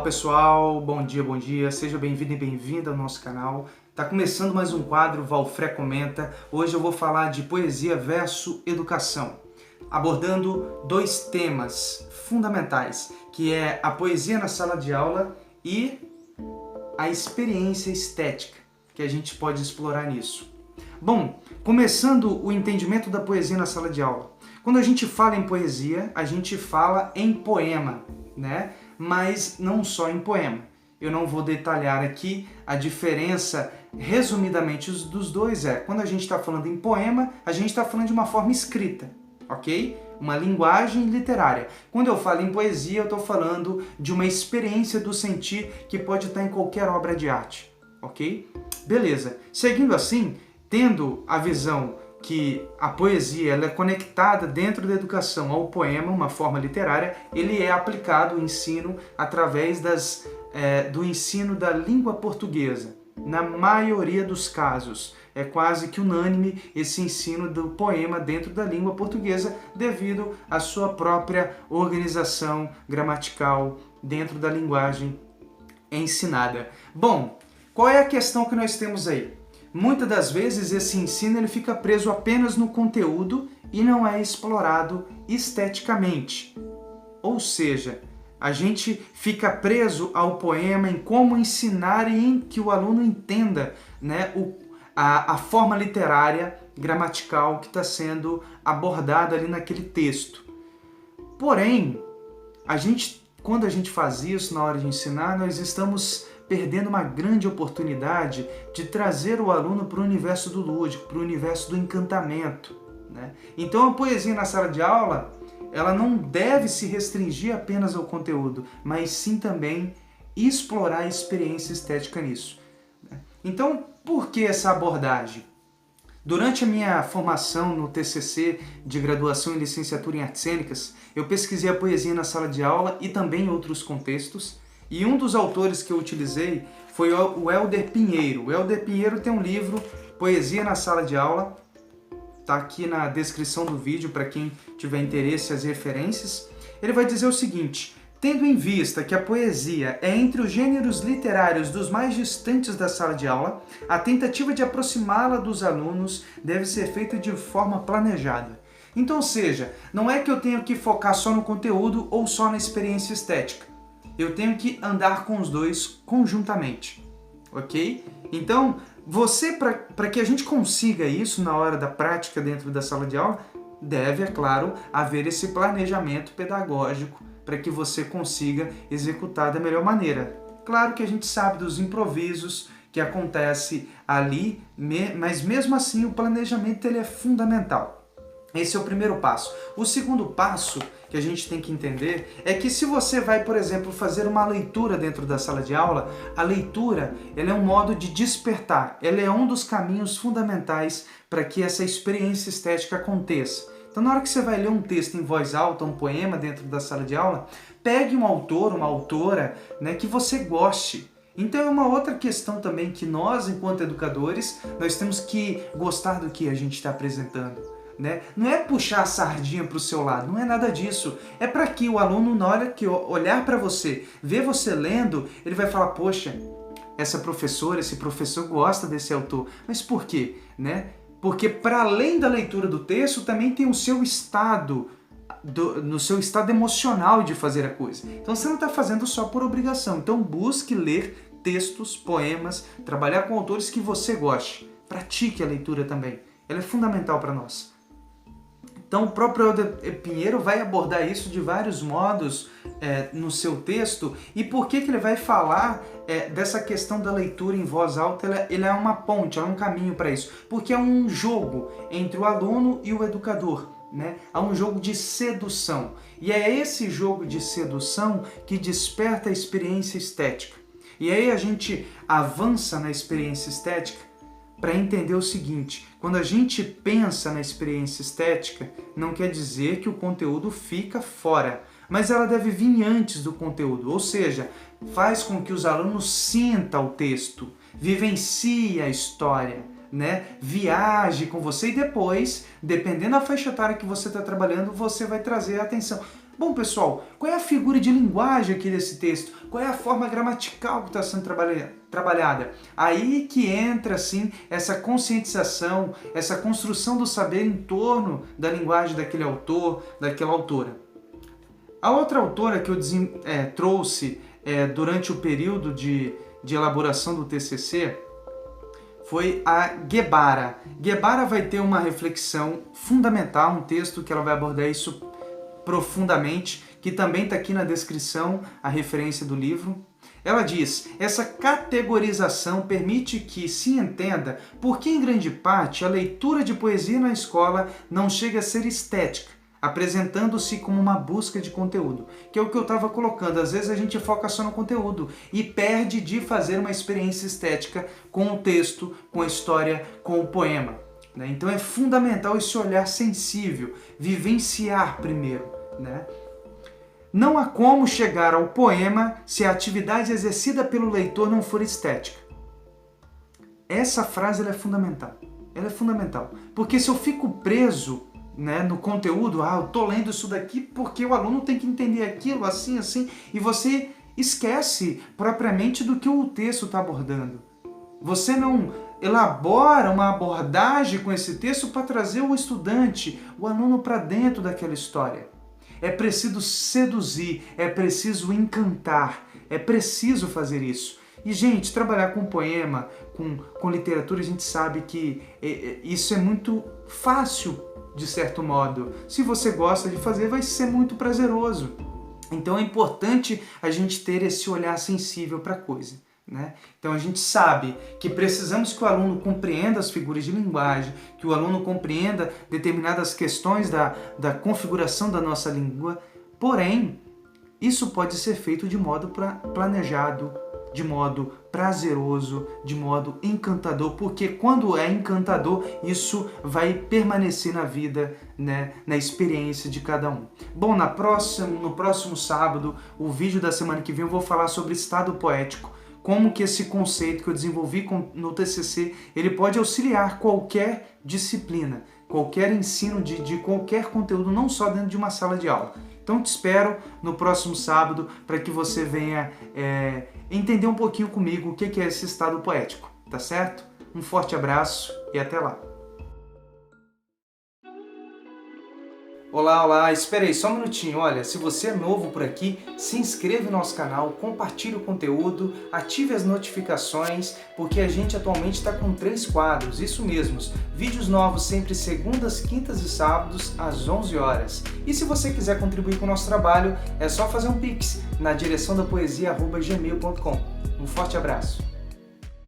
pessoal, bom dia, seja bem-vindo e bem-vinda ao nosso canal. Tá começando mais um quadro Valfré Comenta. Hoje eu vou falar de poesia versus educação, abordando dois temas fundamentais, que é a poesia na sala de aula e a experiência estética, que a gente pode explorar nisso. Bom, começando o entendimento da poesia na sala de aula. Quando a gente fala em poesia, a gente fala em poema, né? Mas não só em poema. Eu não vou detalhar aqui a diferença, resumidamente, dos dois quando a gente está falando em poema, a gente está falando de uma forma escrita, ok? Uma linguagem literária. Quando eu falo em poesia, eu estou falando de uma experiência do sentir que pode estar em qualquer obra de arte, ok? Beleza. Seguindo assim, tendo a visão que a poesia ela é conectada dentro da educação ao poema, uma forma literária, ele é aplicado ao ensino através do ensino da língua portuguesa. Na maioria dos casos, é quase que unânime esse ensino do poema dentro da língua portuguesa devido à sua própria organização gramatical dentro da linguagem ensinada. Bom, qual é a questão que nós temos aí? Muitas das vezes esse ensino ele fica preso apenas no conteúdo e não é explorado esteticamente. Ou seja, a gente fica preso ao poema em como ensinar e em que o aluno entenda, né, a forma literária, gramatical que está sendo abordada ali naquele texto. Porém, quando a gente faz isso na hora de ensinar, nós estamos perdendo uma grande oportunidade de trazer o aluno para o universo do lúdico, para o universo do encantamento, né? Então a poesia na sala de aula, ela não deve se restringir apenas ao conteúdo, mas sim também explorar a experiência estética nisso, né? Então, por que essa abordagem? Durante a minha formação no TCC de graduação em licenciatura em artes cênicas, eu pesquisei a poesia na sala de aula e também em outros contextos. E um dos autores que eu utilizei foi o Helder Pinheiro. O Helder Pinheiro tem um livro, Poesia na Sala de Aula. Está aqui na descrição do vídeo para quem tiver interesse as referências. Ele vai dizer o seguinte: tendo em vista que a poesia é entre os gêneros literários dos mais distantes da sala de aula, a tentativa de aproximá-la dos alunos deve ser feita de forma planejada. Então, ou seja, não é que eu tenho que focar só no conteúdo ou só na experiência estética. Eu tenho que andar com os dois conjuntamente, ok? Então, para que a gente consiga isso na hora da prática dentro da sala de aula, deve, é claro, haver esse planejamento pedagógico para que você consiga executar da melhor maneira. Claro que a gente sabe dos improvisos que acontece ali, mas mesmo assim o planejamento ele é fundamental. Esse é o primeiro passo. O segundo passo que a gente tem que entender é que se você vai, por exemplo, fazer uma leitura dentro da sala de aula, a leitura ela é um modo de despertar, ela é um dos caminhos fundamentais para que essa experiência estética aconteça. Então, na hora que você vai ler um texto em voz alta, um poema dentro da sala de aula, pegue um autor, uma autora, né, que você goste. Então é uma outra questão também que nós, enquanto educadores, nós temos que gostar do que a gente está apresentando. Né? Não é puxar a sardinha para o seu lado, não é nada disso. É para que o aluno, na hora que olhar para você, ver você lendo, ele vai falar, poxa, essa professora, esse professor gosta desse autor. Mas por quê? Né? Porque para além da leitura do texto, também tem o seu estado, no seu estado emocional de fazer a coisa. Então você não está fazendo só por obrigação. Então busque ler textos, poemas, trabalhar com autores que você goste. Pratique a leitura também. Ela é fundamental para nós. Então, o próprio Helder Pinheiro vai abordar isso de vários modos no seu texto. E por que ele vai falar dessa questão da leitura em voz alta? Ele é uma ponte, é um caminho para isso. Porque é um jogo entre o aluno e o educador, né? É um jogo de sedução. E é esse jogo de sedução que desperta a experiência estética. E aí a gente avança na experiência estética para entender o seguinte: quando a gente pensa na experiência estética, não quer dizer que o conteúdo fica fora, mas ela deve vir antes do conteúdo, ou seja, faz com que os alunos sintam o texto, vivencie a história, né? Viaje com você e depois, dependendo da faixa etária que você está trabalhando, você vai trazer a atenção. Bom, pessoal, qual é a figura de linguagem aqui desse texto? Qual é a forma gramatical que está sendo trabalhada? Aí que entra, assim, essa conscientização, essa construção do saber em torno da linguagem daquele autor, daquela autora. A outra autora que eu trouxe durante o período de elaboração do TCC foi a Guevara. Guevara vai ter uma reflexão fundamental, um texto que ela vai abordar isso profundamente, que também está aqui na descrição, a referência do livro. Ela diz: essa categorização permite que se entenda por que, em grande parte, a leitura de poesia na escola não chega a ser estética, apresentando-se como uma busca de conteúdo, que é o que eu estava colocando. Às vezes a gente foca só no conteúdo e perde de fazer uma experiência estética com o texto, com a história, com o poema. Então é fundamental esse olhar sensível, vivenciar primeiro. Não há como chegar ao poema se a atividade exercida pelo leitor não for estética. Essa frase ela é fundamental. Ela é fundamental. Porque se eu fico preso no conteúdo, eu estou lendo isso daqui porque o aluno tem que entender aquilo, assim, e você esquece propriamente do que o texto está abordando. Você não elabora uma abordagem com esse texto para trazer o estudante, o aluno para dentro daquela história. É preciso seduzir, é preciso encantar, é preciso fazer isso. E, gente, trabalhar com poema, com literatura, a gente sabe que isso é muito fácil, de certo modo. Se você gosta de fazer, vai ser muito prazeroso. Então é importante a gente ter esse olhar sensível para a coisa. Então a gente sabe que precisamos que o aluno compreenda as figuras de linguagem, que o aluno compreenda determinadas questões da configuração da nossa língua, porém, isso pode ser feito de modo planejado, de modo prazeroso, de modo encantador, porque quando é encantador, isso vai permanecer na vida, na experiência de cada um. Bom, no próximo sábado, o vídeo da semana que vem, eu vou falar sobre estado poético, como que esse conceito que eu desenvolvi no TCC, ele pode auxiliar qualquer disciplina, qualquer ensino de qualquer conteúdo, não só dentro de uma sala de aula. Então te espero no próximo sábado para que você venha entender um pouquinho comigo o que é esse estado poético, tá certo? Um forte abraço e até lá! Olá, espera aí só um minutinho. Olha, se você é novo por aqui, se inscreva no nosso canal, compartilhe o conteúdo, ative as notificações, porque a gente atualmente está com 3 quadros, isso mesmo, vídeos novos sempre segundas, quintas e sábados às 11 horas. E se você quiser contribuir com o nosso trabalho, é só fazer um Pix na direção da poesia@gmail.com. Um forte abraço!